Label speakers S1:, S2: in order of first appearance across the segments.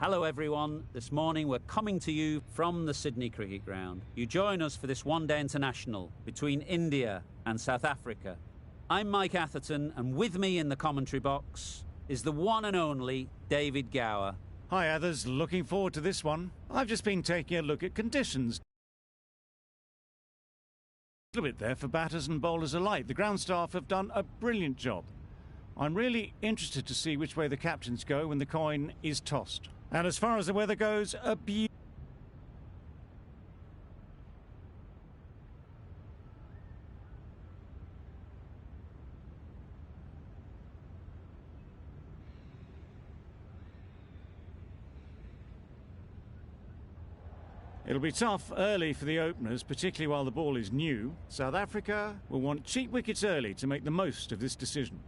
S1: Hello everyone, this morning we're coming to you from the Sydney Cricket Ground. You join us for this one-day international between India and South Africa. I'm Mike Atherton, and with me in the commentary box is the one and only David Gower.
S2: Hi others, looking forward to this one. I've just been taking a look at conditions. A little bit there for batters and bowlers alike. The ground staff have done a brilliant job. I'm really interested to see which way the captains go when the coin is tossed. And as far as the weather goes, a beautiful. It'll be tough early for the openers, particularly while the ball is new. South Africa will want cheap wickets early to make the most of this decision.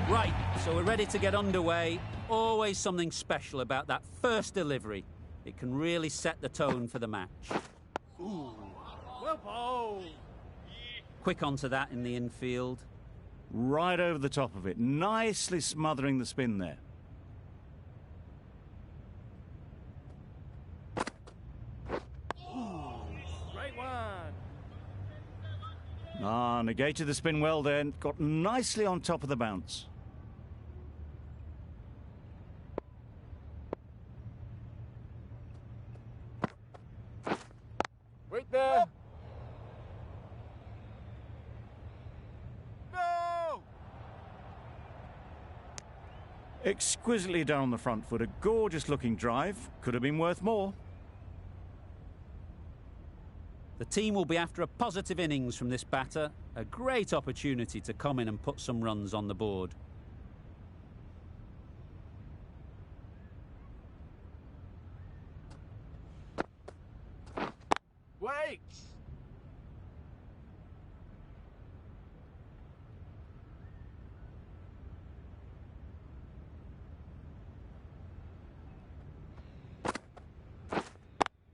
S1: Right, so we're ready to get underway. Always something special about that first delivery. It can really set the tone for the match.
S3: Ooh. Well bowled.
S1: Quick onto that in the infield.
S2: Right over the top of it, nicely smothering the spin there.
S3: Ooh. Great one.
S2: Negated the spin well there, got nicely on top of the bounce.
S3: Wait there. No!
S2: Exquisitely down the front foot, a gorgeous looking drive. Could have been worth more.
S1: The team will be after a positive innings from this batter. A great opportunity to come in and put some runs on the board.
S3: Wait!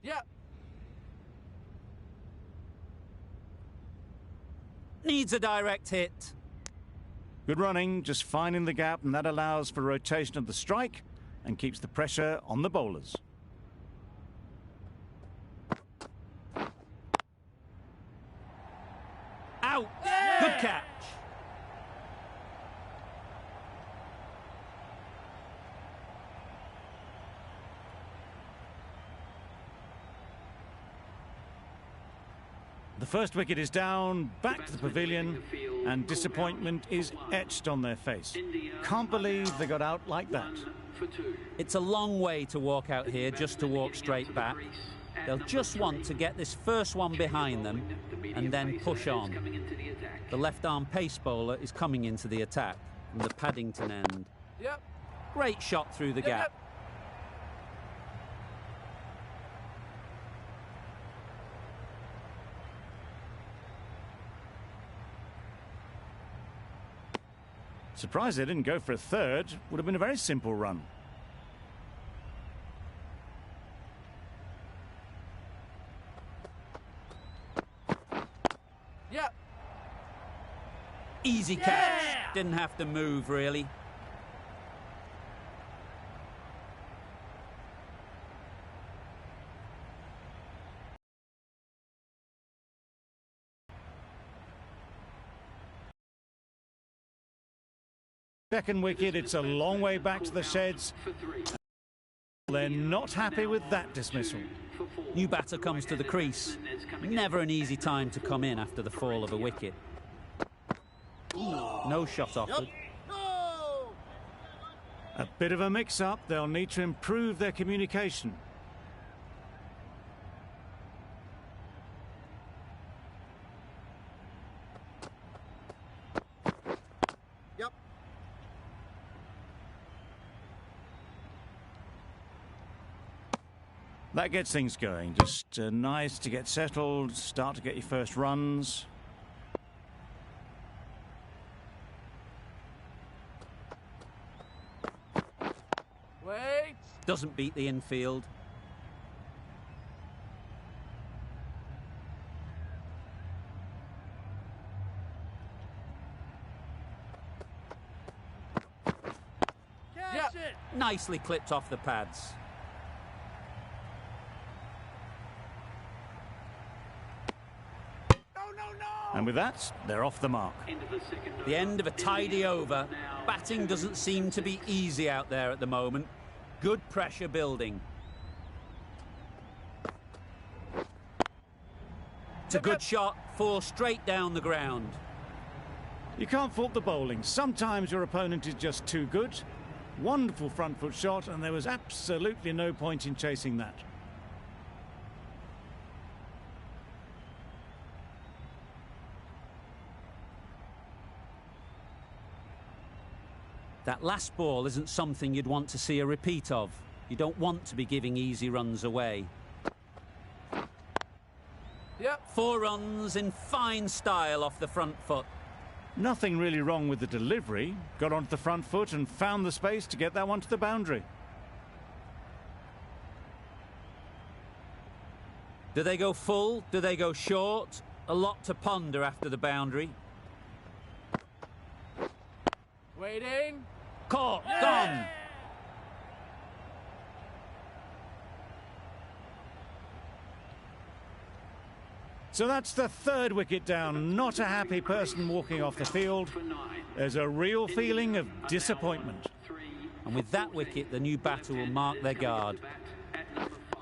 S3: Yeah.
S1: Needs a direct hit.
S2: Good running, just finding the gap, and that allows for rotation of the strike and keeps the pressure on the bowlers.
S1: Out!
S3: Yeah!
S1: Good catch.
S2: The first wicket is down, back to the pavilion, and disappointment is etched on their face. Can't believe they got out like that.
S1: It's a long way to walk out here just to walk straight back. They'll just want to get this first one behind them and then push on. The left-arm pace bowler is coming into the attack from the Paddington end.
S3: Yep.
S1: Great shot through the gap.
S2: Surprised they didn't go for a third. Would have been a very simple run.
S3: Yep.
S1: Easy catch.
S3: Yeah!
S1: Didn't have to move, really.
S2: Second wicket, it's a long way back to the sheds. They're not happy with that dismissal.
S1: New batter comes to the crease. Never an easy time to come in after the fall of a wicket. No shot offered.
S3: No!
S2: A bit of a mix-up. They'll need to improve their communication.
S3: Yep.
S2: That gets things going. Just nice to get settled, start to get your first runs.
S3: Wait.
S1: Doesn't beat the infield. Nicely clipped off the pads.
S3: No, no, no!
S2: And with that, they're off the mark.
S1: The end of a tidy over. Batting doesn't seem to be easy out there at the moment. Good pressure building. It's a good shot, 4 straight down the ground.
S2: You can't fault the bowling. Sometimes your opponent is just too good. Wonderful front foot shot, and there was absolutely no point in chasing that.
S1: That last ball isn't something you'd want to see a repeat of. You don't want to be giving easy runs away.
S3: Yep.
S1: 4 runs in fine style off the front foot.
S2: Nothing really wrong with the delivery. Got onto the front foot and found the space to get that one to the boundary.
S1: Do they go full? Do they go short? A lot to ponder after the boundary.
S3: Waiting.
S1: Caught, gone.
S2: So that's the 3rd wicket down. Not a happy person walking off the field. There's a real feeling of disappointment.
S1: And with that wicket, the new batter will mark their guard.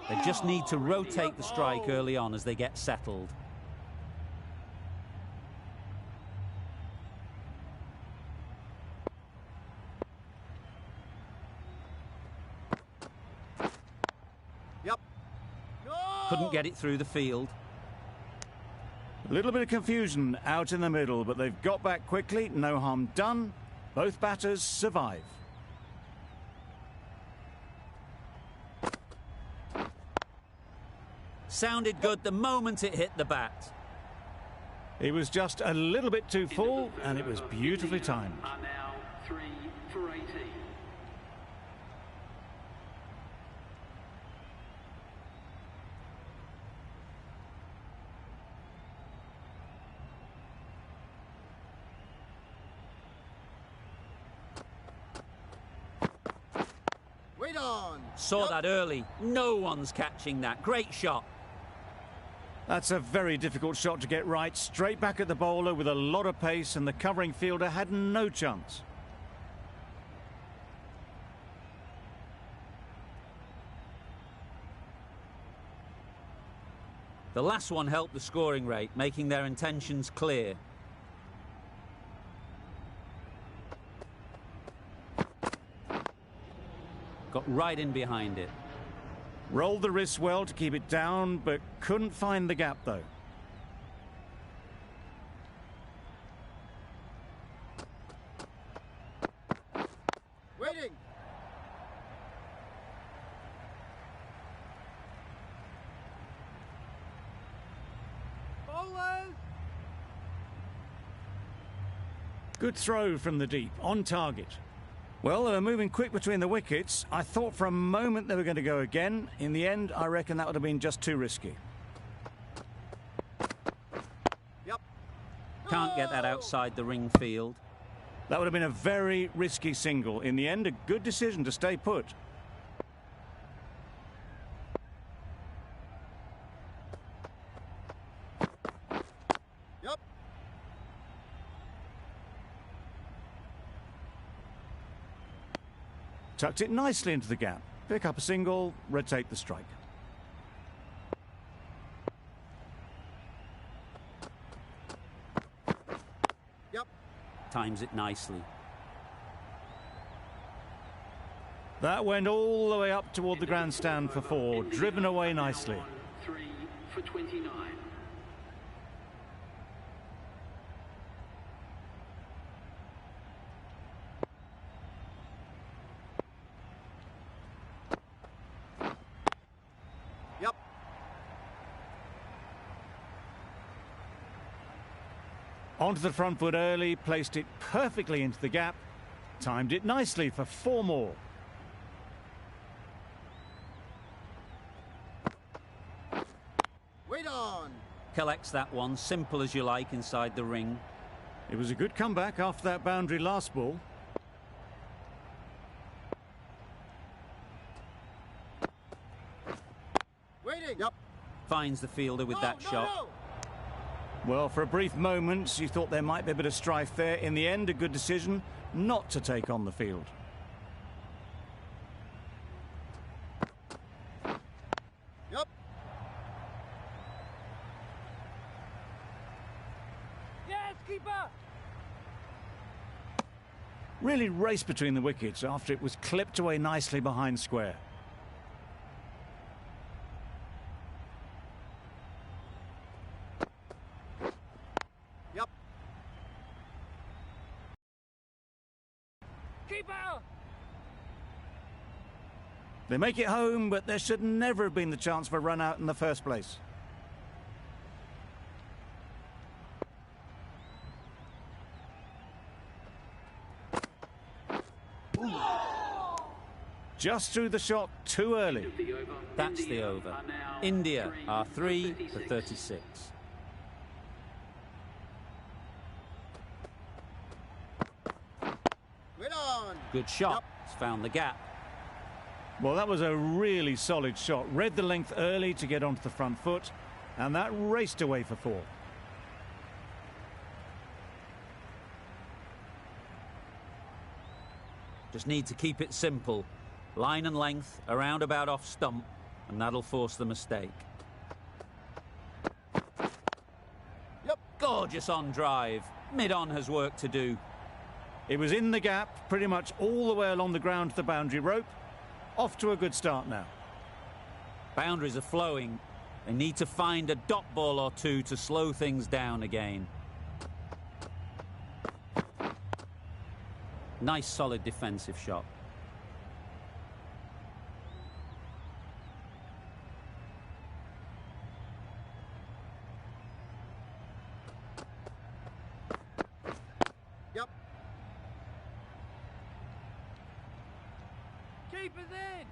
S1: They just need to rotate the strike early on as they get settled.
S3: Yep. No!
S1: Couldn't get it through the field.
S2: A little bit of confusion out in the middle, but they've got back quickly. No harm done. Both batters survive.
S1: Sounded good the moment it hit the bat.
S2: It was just a little bit too full, and it was beautifully timed.
S4: Are now 3 for 18.
S3: Wait on.
S1: Saw
S3: Yep.
S1: that early. No one's catching that. Great shot.
S2: That's a very difficult shot to get right. Straight back at the bowler with a lot of pace, and the covering fielder had no chance.
S1: The last one helped the scoring rate, making their intentions clear. Got right in behind it.
S2: Rolled the wrist well to keep it down, but couldn't find the gap, though.
S3: Waiting. Bowlers.
S2: Good throw from the deep, on target. Well, they were moving quick between the wickets. I thought for a moment they were going to go again. In the end, I reckon that would have been just too risky.
S3: Yep.
S1: Can't get that outside the ring field.
S2: That would have been a very risky single. In the end, a good decision to stay put.
S3: Yep.
S2: Tucked it nicely into the gap. Pick up a single, rotate the strike.
S3: Yep.
S1: Times it nicely.
S2: That went all the way up toward the grandstand for 4, driven away nicely.
S4: 3 for 29.
S3: Yep.
S2: Onto the front foot early, placed it perfectly into the gap, timed it nicely for 4 more.
S3: Wait on.
S1: Collects that one, simple as you like, inside the ring.
S2: It was a good comeback after that boundary last ball.
S3: Yep.
S1: Finds the fielder with that shot.
S3: No.
S2: Well, for a brief moment, you thought there might be a bit of strife there. In the end, a good decision not to take on the field.
S3: Yep.
S5: Yes, keeper!
S2: Really raced between the wickets after it was clipped away nicely behind square.
S3: Yep.
S5: Keeper!
S2: They make it home, but there should never have been the chance for a run out in the first place. Just threw the shot too early.
S1: That's the over. India are 3 for 36.
S3: Wait on.
S1: Good shot.
S3: Yep.
S1: It's found the gap.
S2: Well, that was a really solid shot. Read the length early to get onto the front foot, and that raced away for 4.
S1: Just need to keep it simple. Line and length, around about off stump, and that'll force the mistake.
S3: Yep.
S1: Gorgeous on drive. Mid-on has work to do.
S2: It was in the gap, pretty much all the way along the ground to the boundary rope. Off to a good start now.
S1: Boundaries are flowing. They need to find a dot ball or two to slow things down again. Nice solid defensive shot.
S3: Yep.
S5: Keeper's in!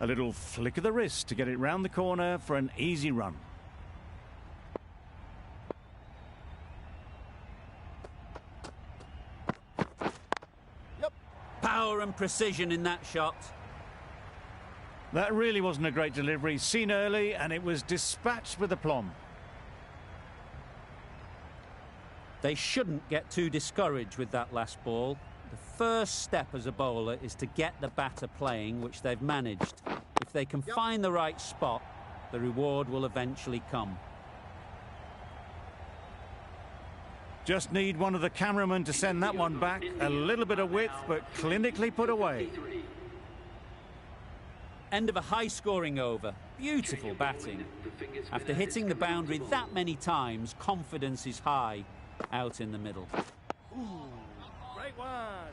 S2: A little flick of the wrist to get it round the corner for an easy run.
S3: Yep.
S1: Power and precision in that shot.
S2: That really wasn't a great delivery. Seen early, and it was dispatched with aplomb.
S1: They shouldn't get too discouraged with that last ball. The first step as a bowler is to get the batter playing, which they've managed. If they can find the right spot, the reward will eventually come.
S2: Just need one of the cameramen to send that one back. A little bit of width, but clinically put away.
S1: End of a high-scoring over. Beautiful batting. After hitting the boundary that many times, confidence is high out in the middle.
S5: Great one!